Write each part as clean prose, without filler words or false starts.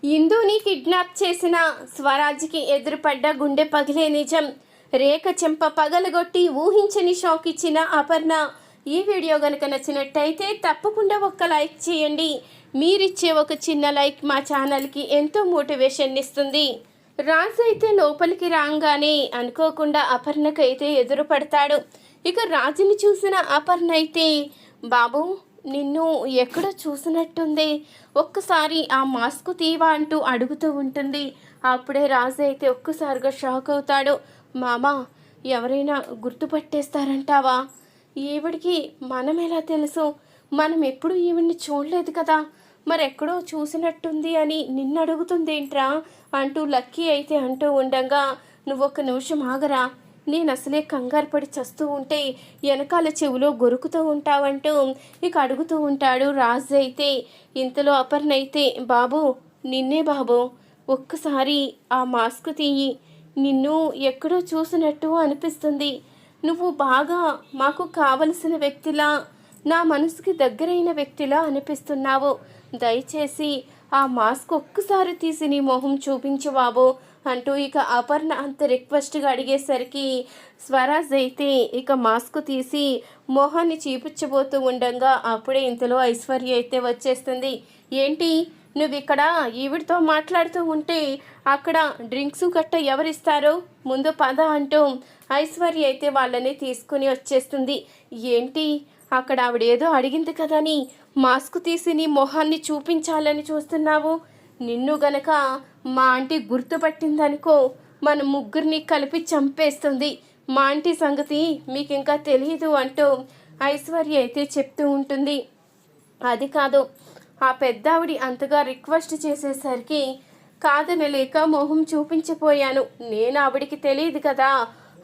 ఇందుని kidnap చేసిన స్వరాజ్కి ఎదురుపడ్డ గుండె పగిలే నిజం. రేఖ చెంప పగలగొట్టి ఊహించని షాక్ ఇచ్చిన అపర్ణ. ఈ వీడియో కనుక నచ్చినట్టయితే తప్పకుండా ఒక్క లైక్ చేయండి. మీరిచ్చే ఒక చిన్న లైక్ మా ఛానల్కి ఎంతో మోటివేషన్ ఇస్తుంది. రాజు అయితే లోపలికి రాగానే అనుకోకుండా అపర్ణకైతే ఎదురు పడతాడు. ఇక రాజుని చూసిన అపర్ణ అయితే, బాబు నిన్ను ఎక్కడో చూసినట్టుంది, ఒక్కసారి ఆ మాస్క్ తీవా అంటూ అడుగుతూ ఉంటుంది. అప్పుడే రాజు అయితే ఒక్కసారిగా షాక్ అవుతాడు. మామ, ఎవరైనా గుర్తుపట్టేస్తారంటావా? ఈవిడికి మనం ఎలా తెలుసు? మనం ఎప్పుడు ఈవిడ్ని చూడలేదు కదా, మరెక్కడో చూసినట్టుంది అని నిన్ను అడుగుతుందేంట్రా అంటూ లక్కీ అయితే అంటూ ఉండగా, నువ్వొక్క నిమిషం ఆగరా, నేను అసలే కంగారు పడి చస్తూ ఉంటే వెనకాల చెవిలో గొరుకుతూ ఉంటావంటూ ఇక అడుగుతూ ఉంటాడు రాజు అయితే. ఇంతలో అపర్ణ అయితే, బాబు నిన్నే బాబు, ఒక్కసారి ఆ మాస్క్ తీయి, నిన్ను ఎక్కడో చూసినట్టు అనిపిస్తుంది, నువ్వు బాగా మాకు కావలసిన వ్యక్తిలా, నా మనసుకి దగ్గరైన వ్యక్తిలా అనిపిస్తున్నావు, దయచేసి ఆ మాస్క్ ఒక్కసారి తీసి నీ మొహం చూపించు బాబు అంటూ ఇక అపర్ణ అంత రిక్వెస్ట్గా అడిగేసరికి స్వరాజ్ అయితే ఇక మాస్క్ తీసి మొహాన్ని చీపుచ్చబోతూ ఉండగా అప్పుడే ఇంతలో ఐశ్వర్య అయితే వచ్చేస్తుంది. ఏంటి నువ్వు ఇక్కడ ఈవిడితో మాట్లాడుతూ ఉంటే అక్కడ డ్రింక్స్ గట్ట ఎవరిస్తారో ముందు పద అంటూ ఐశ్వర్య అయితే వాళ్ళని తీసుకుని వచ్చేస్తుంది. ఏంటి అక్కడ ఆవిడేదో అడిగింది కదని మాస్క్ తీసి నీ మొహాన్ని చూపించాలని చూస్తున్నావు? నిన్ను గనక మా ఆంటీ గుర్తుపట్టిందనుకో మన ముగ్గురిని కలిపి చంపేస్తుంది, మా ఆంటీ సంగతి మీకు ఇంకా తెలియదు అంటూ ఐశ్వర్య అయితే చెప్తూ ఉంటుంది. అది కాదు, ఆ పెద్దావిడి అంతగా రిక్వెస్ట్ చేసేసరికి కాదనలేక మొహం చూపించిపోయాను, నేను ఆవిడికి తెలియదు కదా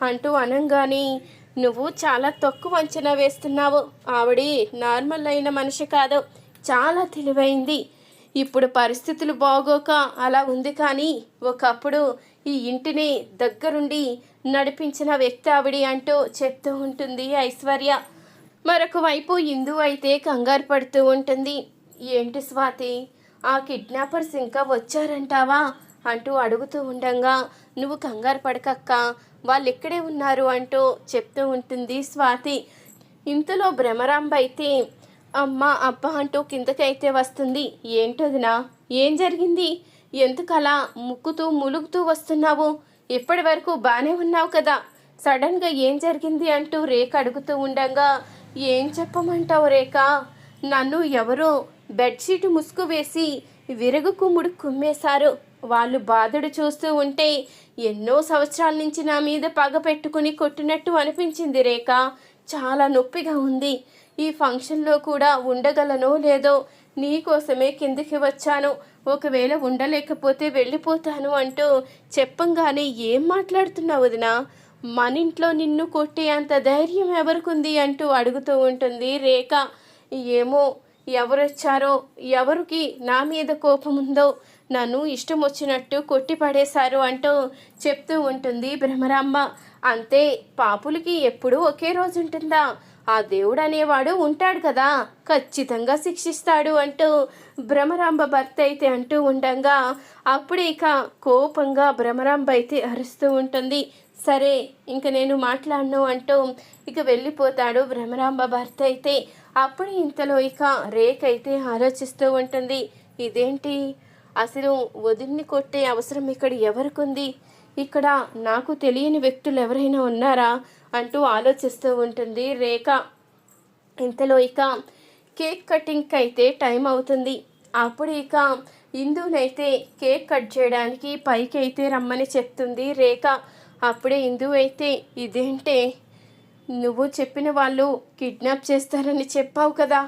అంటూ అనంగాని, నువ్వు చాలా తక్కువ అంచనా వేస్తున్నావు, ఆవిడి నార్మల్ అయిన మనిషి కాదు, చాలా తెలివైంది, ఇప్పుడు పరిస్థితులు బాగోక అలా ఉంది, కానీ ఒకప్పుడు ఈ ఇంటిని దగ్గరుండి నడిపించిన వ్యక్తి ఆవిడి అంటూ చెప్తూ ఉంటుంది ఐశ్వర్య. మరొక వైపు ఇందు అయితే కంగారు పడుతూ ఉంటుంది. ఏంటి స్వాతి, ఆ కిడ్నాపర్స్ ఇంకా వచ్చారంటావా అంటూ అడుగుతూ ఉండగా, నువ్వు కంగారు పడకక్క, వాళ్ళు ఇక్కడే ఉన్నారు అంటూ చెప్తూ ఉంటుంది స్వాతి. ఇంతలో భ్రమరాంబ అయితే అమ్మ అబ్బా అంటూ కిందకైతే వస్తుంది. ఏంటోదినా, ఏం జరిగింది, ఎందుకలా ముక్కుతూ ములుగుతూ వస్తున్నావు, ఇప్పటి వరకు బాగానే ఉన్నావు కదా, సడన్గా ఏం జరిగింది అంటూ రేఖ అడుగుతూ ఉండగా, ఏం చెప్పమంటావు రేఖ, నన్ను ఎవరో బెడ్షీట్ ముసుగు వేసి విరగు కుమ్ముడు కుమ్మేశారు, వాళ్ళు బాధడు చూస్తూ ఉంటే ఎన్నో సంవత్సరాల నుంచి నా మీద పగ పెట్టుకుని కొట్టినట్టు అనిపించింది రేఖ, చాలా నొప్పిగా ఉంది, ఈ ఫంక్షన్లో కూడా ఉండగలనో లేదో, నీకోసమే కిందికి వచ్చాను, ఒకవేళ ఉండలేకపోతే వెళ్ళిపోతాను అంటూ చెప్పంగానే, ఏం మాట్లాడుతున్నావు వదినా, మన ఇంట్లో నిన్ను కొట్టే అంత ధైర్యం ఎవరికుంది అంటూ అడుగుతూ ఉంటుంది రేఖ. ఏమో ఎవరొచ్చారో, ఎవరికి నా మీద కోపం ఉందో, నన్ను ఇష్టం వచ్చినట్టు కొట్టి పడేశారు అంటూ చెప్తూ ఉంటుంది భ్రమరాంబ. అంతే, పాపులకి ఎప్పుడూ ఒకే రోజు ఉంటుందా, ఆ దేవుడు అనేవాడు ఉంటాడు కదా, ఖచ్చితంగా శిక్షిస్తాడు అంటూ భ్రమరాంబ భర్త అయితే అంటూ ఉండగా అప్పుడే ఇక కోపంగా భ్రమరాంబ అయితే అరుస్తూ ఉంటుంది. సరే ఇంక నేను మాట్లాడను అంటూ ఇక వెళ్ళిపోతాడు భ్రమరాంబ భర్త అయితే. అప్పుడు ఇంతలో ఇక రేఖ అయితే ఆలోచిస్తూ ఉంటుంది. ఇదేంటి, అసలు వదిన్ని కొట్టే అవసరం ఇక్కడ ఎవరికుంది, ఇక్కడ నాకు తెలియని వ్యక్తులు ఎవరైనా ఉన్నారా అంటూ ఆలోచిస్తూ ఉంటుంది రేఖ. ఇంతలో ఇక కేక్ కటింగ్కి అయితే టైం అవుతుంది. అప్పుడు ఇక ఇందునైతే కేక్ కట్ చేయడానికి పైకి అయితే రమ్మని చెప్తుంది రేఖ. అప్పుడే ఇందు అయితే, ఇదేంటే, నువ్వు చెప్పిన వాళ్ళు కిడ్నాప్ చేస్తారని చెప్పావు కదా,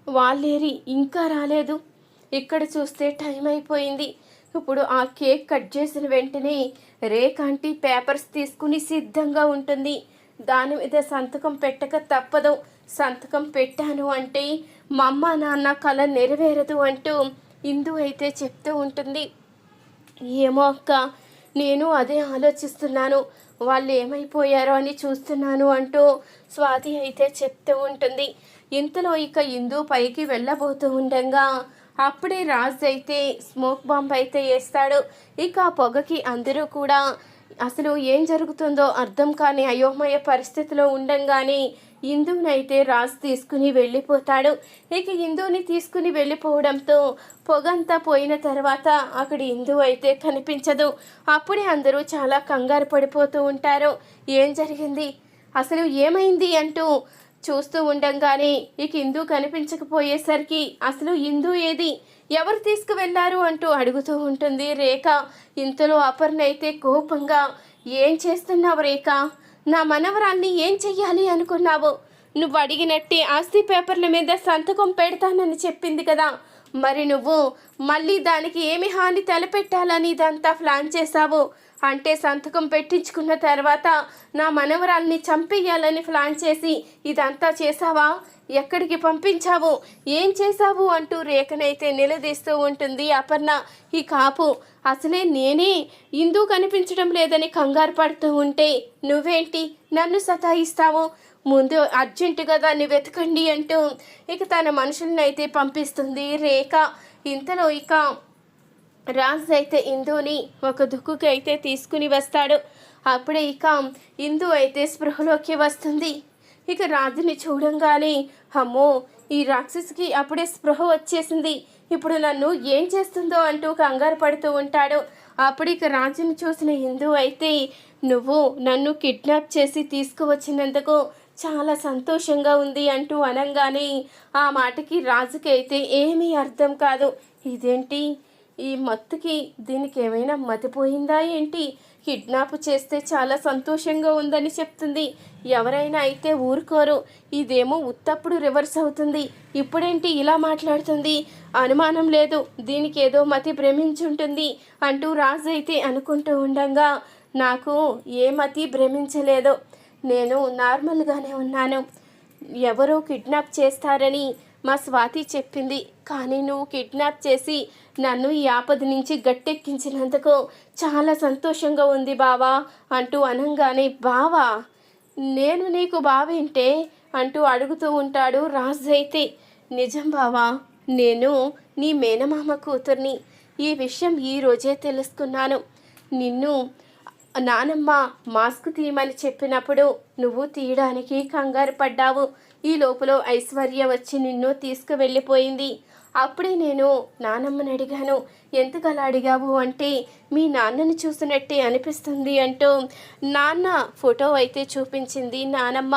వాళ్ళేరి ఇంకా రాలేదు, ఇక్కడ చూస్తే టైం అయిపోయింది, ఇప్పుడు ఆ కేక్ కట్ చేసిన వెంటనే రేఖ ఆంటీ పేపర్స్ తీసుకుని సిద్ధంగా ఉంటుంది, దాని మీద సంతకం పెట్టక తప్పదు, సంతకం పెట్టాను అంటే మా అమ్మ నాన్న కళ నెరవేరదు అంటూ ఇందు అయితే చెప్తూ ఉంటుంది. ఏమో అక్క, నేను అదే ఆలోచిస్తున్నాను, వాళ్ళు ఏమైపోయారో అని చూస్తున్నాను అంటూ స్వాతి అయితే చెప్తూ ఉంటుంది. ఇంతలో ఇక ఇందు పైకి వెళ్ళబోతూ ఉండగా అప్పుడే రాజు అయితే స్మోక్ బాంబ్ అయితే వేస్తాడు. ఇక ఆ పొగకి అందరూ కూడా అసలు ఏం జరుగుతుందో అర్థం కాని అయోమయ పరిస్థితిలో ఉండంగానే ఇందునైతే రాజు తీసుకుని వెళ్ళిపోతాడు. ఇక ఇందుని తీసుకుని వెళ్ళిపోవడంతో పొగంతా పోయిన తర్వాత అక్కడ ఇందు అయితే కనిపించదు. అప్పుడే అందరూ చాలా కంగారు పడిపోతూ ఉంటారు. ఏం జరిగింది, అసలు ఏమైంది అంటూ చూస్తూ ఉండంగానే ఇక ఇందు కనిపించకపోయేసరికి అసలు ఇందు ఏది, ఎవరు తీసుకువెళ్లారు అంటూ అడుగుతూ ఉంటుంది రేఖ. ఇంతలో అపర్ణ అయితే కోపంగా, ఏం చేస్తున్నావు రేఖ, నా మనవరాల్ని ఏం చెయ్యాలి అనుకున్నావు, నువ్వు అడిగినట్టే ఆస్తి పేపర్ల మీద సంతకం పెడతానని చెప్పింది కదా, మరి నువ్వు మళ్ళీ దానికి ఏమి హాని తలపెట్టాలని ఇదంతా ప్లాన్ చేశావు, అంటే సంతకం పెట్టించుకున్న తర్వాత నా మనవరాల్ని చంపేయాలని ప్లాన్ చేసి ఇదంతా చేసావా, ఎక్కడికి పంపించావు, ఏం చేశావు అంటూ రేఖనైతే నిలదీస్తూ ఉంటుంది అపర్ణ. ఈ కాపు, అసలే నేనే ఇందు కనిపించడం లేదని కంగారు పడుతూ ఉంటే నువ్వేంటి నన్ను సతాయిస్తావు, ముందు అర్జెంటుగా దాన్ని వెతకండి అంటూ ఇక తన మనుషులను అయితే పంపిస్తుంది రేఖ. ఇంతలో ఇక రాజు అయితే ఇందుని ఒక దుక్కుకి అయితే తీసుకుని వస్తాడు. అప్పుడే ఇక ఇందు అయితే స్పృహలోకి వస్తుంది. ఇక రాజుని చూడంగానే అమ్మో, ఈ రాక్షసికి అప్పుడే స్పృహ వచ్చేసింది, ఇప్పుడు నన్ను ఏం చేస్తుందో అంటూ కంగారు పడుతూ ఉంటాడు. అప్పుడు ఇక రాజుని చూసిన ఇందు అయితే, నువ్వు నన్ను కిడ్నాప్ చేసి తీసుకువచ్చినందుకు చాలా సంతోషంగా ఉంది అంటూ అనంగానే ఆ మాటకి రాజుకి అయితే ఏమీ అర్థం కాదు. ఇదేంటి, ఈ మత్తుకి దీనికి ఏమైనా మతిపోయిందా ఏంటి, కిడ్నాప్ చేస్తే చాలా సంతోషంగా ఉందని చెప్తుంది, ఎవరైనా అయితే ఊరుకోరు, ఇదేమో ఉత్తప్పుడు రివర్స్ అవుతుంది, ఇప్పుడేంటి ఇలా మాట్లాడుతుంది, అనుమానం లేదు దీనికి ఏదో మతి భ్రమించుంటుంది అంటూ రాజు అయితే అనుకుంటూ ఉండగా, నాకు ఏ మతి భ్రమించలేదు, నేను నార్మల్గానే ఉన్నాను, ఎవరో కిడ్నాప్ చేస్తారని మా స్వాతి చెప్పింది, కానీ నువ్వు కిడ్నాప్ చేసి నన్ను ఈ ఆపద నుంచి గట్టెక్కించినందుకు చాలా సంతోషంగా ఉంది బావా అంటూ అనంగానే, బావా, నేను నీకు బావేంటే అంటూ అడుగుతూ ఉంటాడు రాజు అయితే. నిజం బావా, నేను నీ మేనమామ కూతుర్ని, ఈ విషయం ఈరోజే తెలుసుకున్నాను, నిన్ను నానమ్మ మాస్క్ తీయమని చెప్పినప్పుడు నువ్వు తీయడానికి కంగారు పడ్డావు, ఈ లోపల ఐశ్వర్య వచ్చి నిన్ను తీసుకువెళ్ళిపోయింది, అప్పుడే నేను నానమ్మని అడిగాను, ఎందుకలా అడిగావు అంటే మీ నాన్నని చూసినట్టే అనిపిస్తుంది అంటూ నాన్న ఫోటో అయితే చూపించింది నానమ్మ.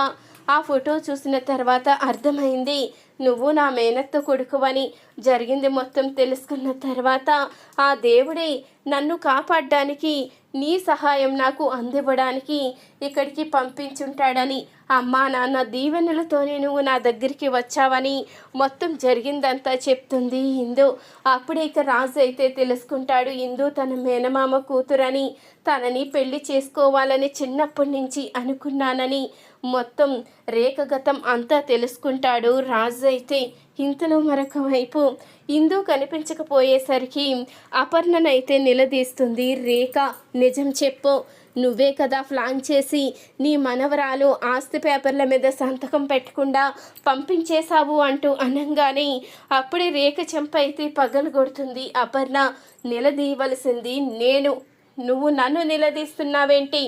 ఆ ఫోటో చూసిన తర్వాత అర్థమైంది నువ్వు నా మేనత్త కొడుకువని. జరిగింది మొత్తం తెలుసుకున్న తర్వాత ఆ దేవుడే నన్ను కాపాడడానికి, నీ సహాయం నాకు అందివ్వడానికి ఇక్కడికి పంపించుంటాడని, అమ్మా నాన్న దీవెనలతోనే నువ్వు నా దగ్గరికి వచ్చావని మొత్తం జరిగిందంతా చెప్తుంది ఇందు. అప్పుడే ఇక రాజు అయితే తెలుసుకుంటాడు ఇందు తన మేనమామ కూతురని, తనని పెళ్లి చేసుకోవాలని చిన్నప్పటి నుంచి అనుకున్నానని మొత్తం రేఖగతం అంతా తెలుసుకుంటాడు రాజు అయితే. ఇంతలో మరొక వైపు ఇందు కనిపించకపోయేసరికి అపర్ణనైతే నిలదీస్తుంది రేఖ. నిజం చెప్పు, నువ్వే కదా ప్లాన్ చేసి నీ మనవరాలు ఆస్తి పేపర్ల మీద సంతకం పెట్టకుండా పంపించేశావు అంటూ అనంగానే అప్పుడే రేఖ చెంప అయితే పగలగొడుతుంది అపర్ణ. నిలదీయవలసింది నేను, నువ్వు నన్ను నిలదీస్తున్నావేంటి?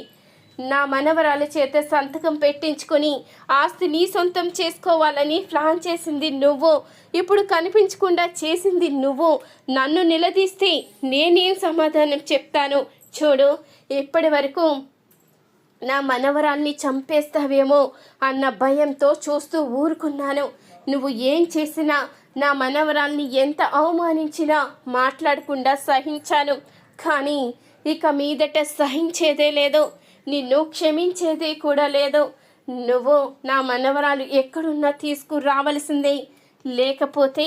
నా మనవరాల చేత సంతకం పెట్టించుకొని ఆస్తి నీ సొంతం చేసుకోవాలని ప్లాన్ చేసింది నువ్వు, ఇప్పుడు కనిపించకుండా చేసింది నువ్వు, నన్ను నిలదీస్తే నేనేం సమాధానం చెప్తాను? చూడు, ఇప్పటి వరకు నా మనవరాల్ని చంపేస్తావేమో అన్న భయంతో చూస్తూ ఊరుకున్నాను. నువ్వు ఏం చేసినా, నా మనవరాల్ని ఎంత అవమానించినా మాట్లాడకుండా సహించాను, కానీ ఇక మీదట సహించేదే లేదు, నిన్ను క్షమించేదే కూడా లేదు. నువ్వు నా మనవరాలు ఎక్కడున్నా తీసుకురావలసిందే, లేకపోతే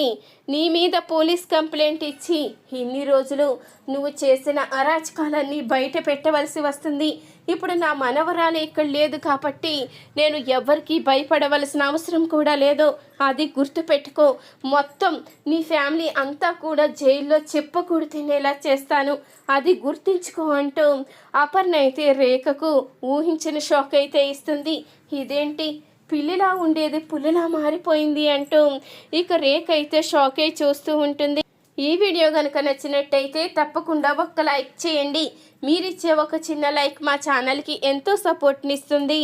నీ మీద పోలీస్ కంప్లైంట్ ఇచ్చి ఇన్ని రోజులు నువ్వు చేసిన అరాచకాలన్నీ బయట పెట్టవలసి వస్తుంది. ఇప్పుడు నా మనవరాలు ఇక్కడ లేదు కాబట్టి నేను ఎవరికి భయపడవలసిన అవసరం కూడా లేదు, అది గుర్తుపెట్టుకో. మొత్తం నీ ఫ్యామిలీ అంతా కూడా జైల్లో చెప్పకూడదు తినేలా చేస్తాను, అది గుర్తించుకో అంటూ అపర్ణ అయితే రేఖకు ఊహించిన షాక్ అయితే ఇస్తుంది. ఇదేంటి, పిల్లిలా ఉండేది పులిలా మారిపోయింది అంటూ ఇక రేఖ అయితే షాక్ అయి చూస్తూ ఉంటుంది. ఈ వీడియో కనుక నచ్చినట్టయితే తప్పకుండా ఒక్క లైక్ చేయండి. మీరిచ్చే ఒక చిన్న లైక్ మా ఛానల్కి ఎంతో సపోర్ట్నిస్తుంది.